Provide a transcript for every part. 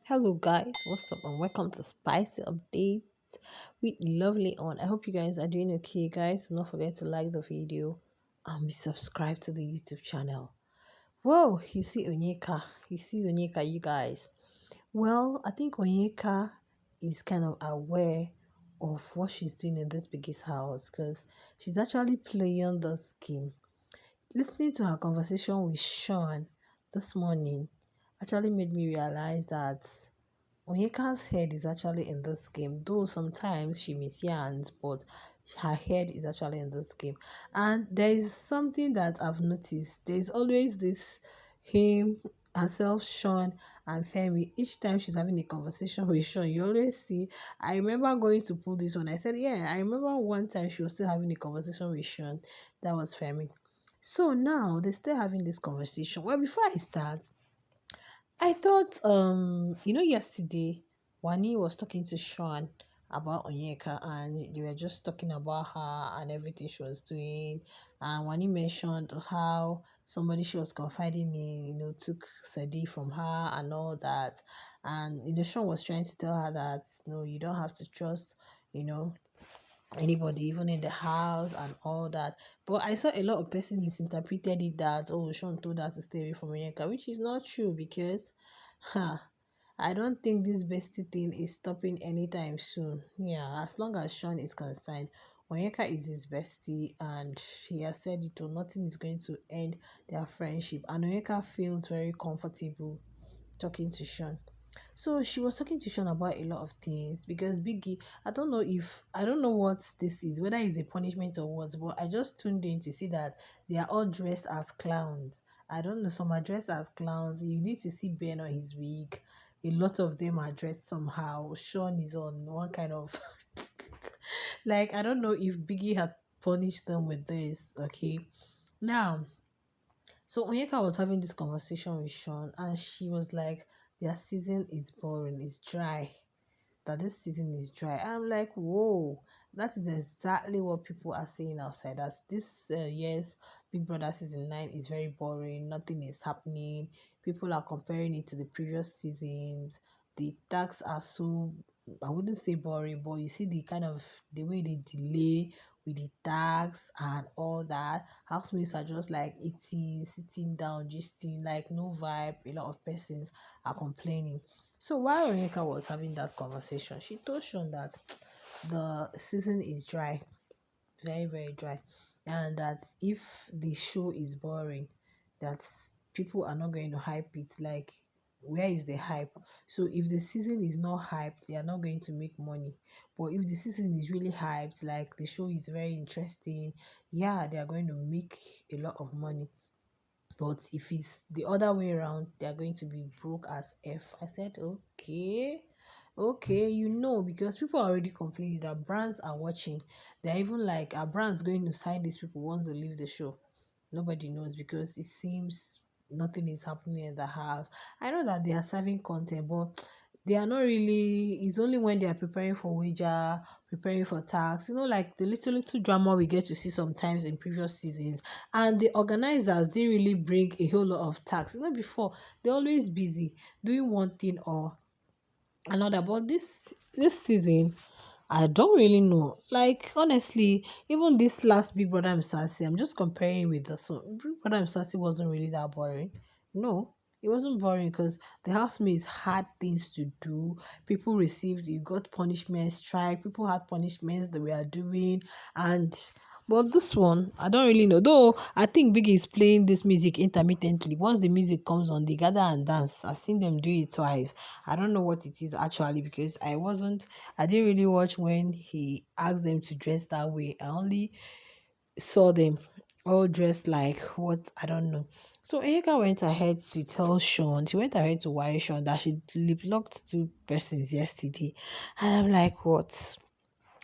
Hello guys, what's up and welcome to Spicy Updates with Lovely On. I hope you guys are doing okay, guys. Do not forget to like the video and be subscribed to the YouTube channel. Whoa, you see Onyeka, you guys. Well, I think Onyeka is kind of aware of what she's doing in this biggest house because she's actually playing this game. Listening to her conversation with Shaun this morning actually made me realize that Onyeka's head is actually in this game, though sometimes she misyans, but her head is actually in this game. And there is something that I've noticed. There's always this him, herself, Shaun, and Femi. Each time she's having a conversation with Shaun, you always see. I remember going to pull this one. I said, yeah, I remember one time she was still having a conversation with Shaun. That was Femi. So now they're still having this conversation. Well, before I start, I thought, yesterday Wani was talking to Shaun about Onyeka and they were just talking about her and everything she was doing. And Wani mentioned how somebody she was confiding in, took Sadi from her and all that. And, Shaun was trying to tell her that, you don't have to trust, you know, anybody, even in the house and all that. But I saw a lot of persons misinterpreted it that, oh, Sean told her to stay away from Onyeka, which is not true because, I don't think this bestie thing is stopping anytime soon. Yeah, as long as Sean is concerned, Onyeka is his bestie and he has said it or nothing is going to end their friendship. And Onyeka feels very comfortable talking to Sean. So she was talking to Sean about a lot of things because Biggie, I don't know what this is, whether it's a punishment or what, but I just tuned in to see that they are all dressed as clowns. I don't know, some are dressed as clowns. You need to see Ben on his wig. A lot of them are dressed somehow. Sean is on one kind of like I don't know if Biggie had punished them with this. Okay. Now so Onyeka was having this conversation with Sean, and she was like, "Their season is boring, it's dry. That this season is dry." I'm like, "Whoa, that is exactly what people are saying outside. That this year's Big Brother season 9 is very boring. Nothing is happening. People are comparing it to the previous seasons. The tags are so." I wouldn't say boring, but you see the kind of the way they delay with the tags and all that. Housemates are just like eating, sitting down, gisting, like no vibe. A lot of persons are complaining. So while Onyeka was having that conversation, she told Sean that the season is dry, very, very dry, and that if the show is boring, that people are not going to hype it. Like, where is the hype? So if the season is not hyped, they are not going to make money. But if the season is really hyped, like the show is very interesting, yeah, they are going to make a lot of money. But if it's the other way around, they're going to be broke as F. I said, okay, okay, because people are already complaining that brands are watching. They're even like, are brands going to sign these people once they leave the show? Nobody knows because it seems nothing is happening in the house. I know that they are serving content, but they are not really. It's only when they are preparing for wager, preparing for tax. Like the little drama we get to see sometimes in previous seasons. And the organizers didn't really bring a whole lot of tax. Before they're always busy doing one thing or another. But this season, I don't really know. Like honestly, even this last Big Brother Msasi, I'm just comparing with this one. Big Brother Msasi wasn't really that boring. No, it wasn't boring because the housemates had things to do. People received, you got punishment, strike. People had punishments that we are doing, and but this one, I don't really know. Though I think Biggie is playing this music intermittently. Once the music comes on, they gather and dance. I've seen them do it twice. I don't know what it is actually because I didn't really watch when he asked them to dress that way. I only saw them all dressed like what I don't know. So Onyeka went ahead to tell Shaun, she went ahead to wire Shaun that she lip locked two persons yesterday. And I'm like, what?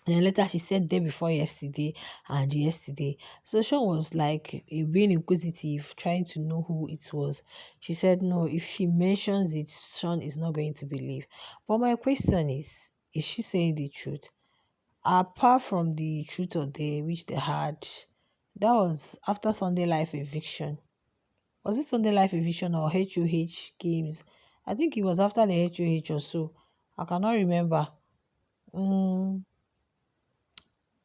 And then later she said day before yesterday and yesterday. So Shaun was like being inquisitive, trying to know who it was. She said no, if she mentions it, Shaun is not going to believe. But my question is she saying the truth? Apart from the truth of the which they had, that was after Sunday Life eviction. Was it Sunday Life eviction or HOH games? I think it was after the HOH or so. I cannot remember. Mm,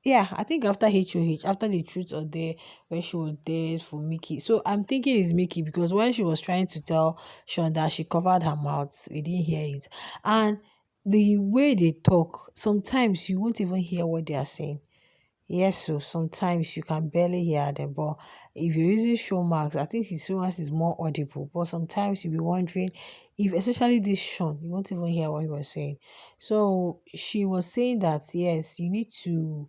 yeah, I think after HOH, after the truth or dare, when she was there for Mickey. So I'm thinking it's Mickey because when she was trying to tell Shaun that she covered her mouth, we didn't hear it. And the way they talk, sometimes you won't even hear what they are saying. Yes, so sometimes you can barely hear them, but if you're using Showmax, I think his Showmax is more audible. But sometimes you'll be wondering if, especially this Shaun, you won't even hear what he was saying. So she was saying that yes, you need to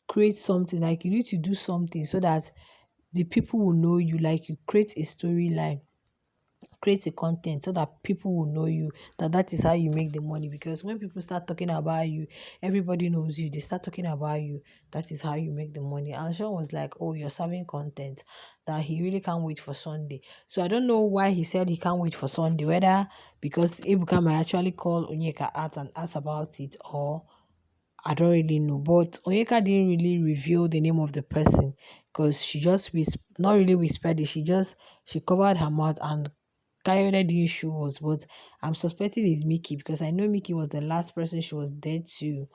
create something, like you need to do something so that the people will know you, like you create a storyline, create a content so that people will know you, that is how you make the money. Because when people start talking about you, everybody knows you, they start talking about you, that is how you make the money. And Sean was like, oh, you're serving content, that he really can't wait for Sunday. So I don't know why he said he can't wait for Sunday, whether because Ebuka might actually call Onyeka out and ask about it, or I don't really know. But Onyeka didn't really reveal the name of the person because she just not really whispered it. She covered her mouth, and Kayode didn't show us. But I'm suspecting it's Mickey because I know Mickey was the last person she was there to,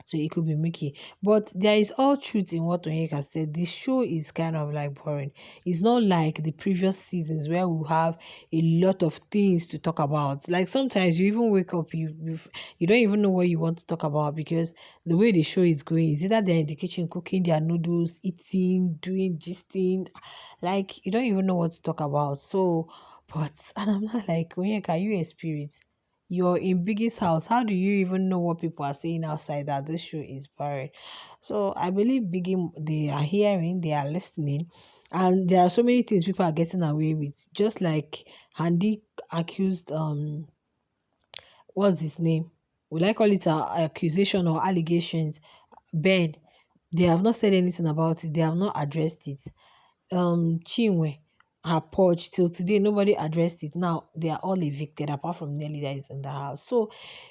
so it could be Mickey. But there is all truth in what Onyeka said. This show is kind of like boring. It's not like the previous seasons where we have a lot of things to talk about. Like sometimes you even wake up, you don't even know what you want to talk about because the way the show is going is either they're in the kitchen cooking their noodles, eating, doing gisting, like you don't even know what to talk about. So, but and I'm not like Onyeka, you a spirit? You're in biggest house. How do you even know what people are saying outside that this show is boring? So I believe Biggie, they are hearing, they are listening, and there are so many things people are getting away with. Just like Handy accused what's his name? Would I call it a accusation or allegations? Ben, they have not said anything about it, they have not addressed it. Chinwe, her porch till today nobody addressed it. Now they are all evicted apart from Nelly that is in the house. So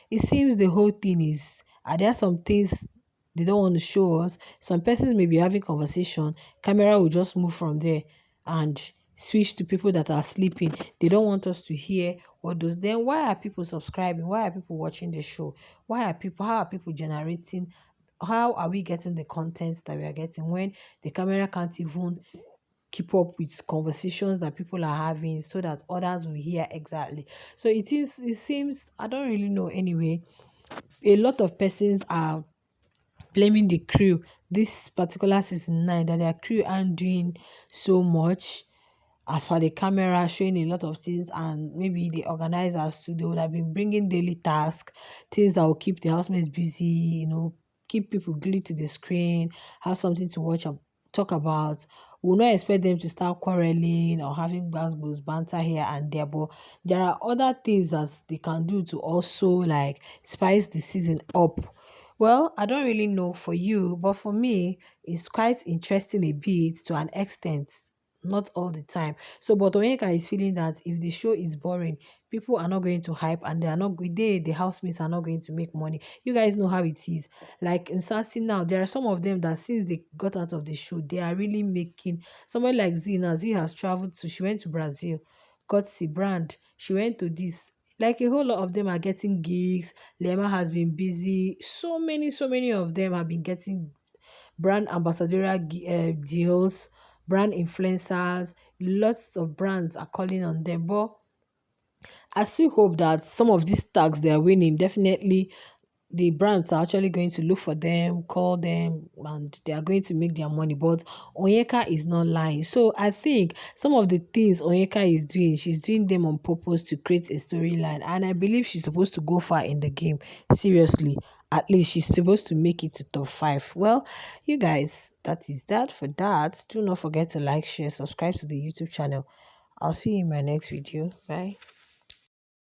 it seems the whole thing is, are there some things they don't want to show us? Some persons may be having conversation, camera will just move from there and switch to people that are sleeping. They don't want us to hear what those. Then why are people subscribing? Why are people watching the show? How are people generating? How are we getting the content that we are getting when the camera can't even keep up with conversations that people are having so that others will hear exactly? So it seems, I don't really know anyway, a lot of persons are blaming the crew this particular season 9, that their crew aren't doing so much as per the camera, showing a lot of things. And maybe the organizers too, they would have been bringing daily tasks, things that will keep the housemates busy, keep people glued to the screen, have something to watch talk about. We'll not expect them to start quarreling or having booze banter here and there, but there are other things that they can do to also like spice the season up. Well, I don't really know for you, but for me, it's quite interesting a bit to an extent, not all the time. So, but Onyeka is feeling that if the show is boring, people are not going to hype, and they are not good. The housemates are not going to make money. You guys know how it is. Like in Sassy now, there are some of them that since they got out of the show, they are really making. Someone like Z now, Z has traveled to. She went to Brazil, got the brand. She went to this. Like a whole lot of them are getting gigs. Lema has been busy. So many of them have been getting brand ambassadorial deals, brand influencers. Lots of brands are calling on them. But I still hope that some of these tags they are winning, definitely the brands are actually going to look for them, call them, and they are going to make their money. But Onyeka is not lying. So I think some of the things Onyeka is doing, she's doing them on purpose to create a storyline. And I believe she's supposed to go far in the game. Seriously. At least she's supposed to make it to top 5. Well, you guys, that is that for that. Do not forget to like, share, subscribe to the YouTube channel. I'll see you in my next video. Bye.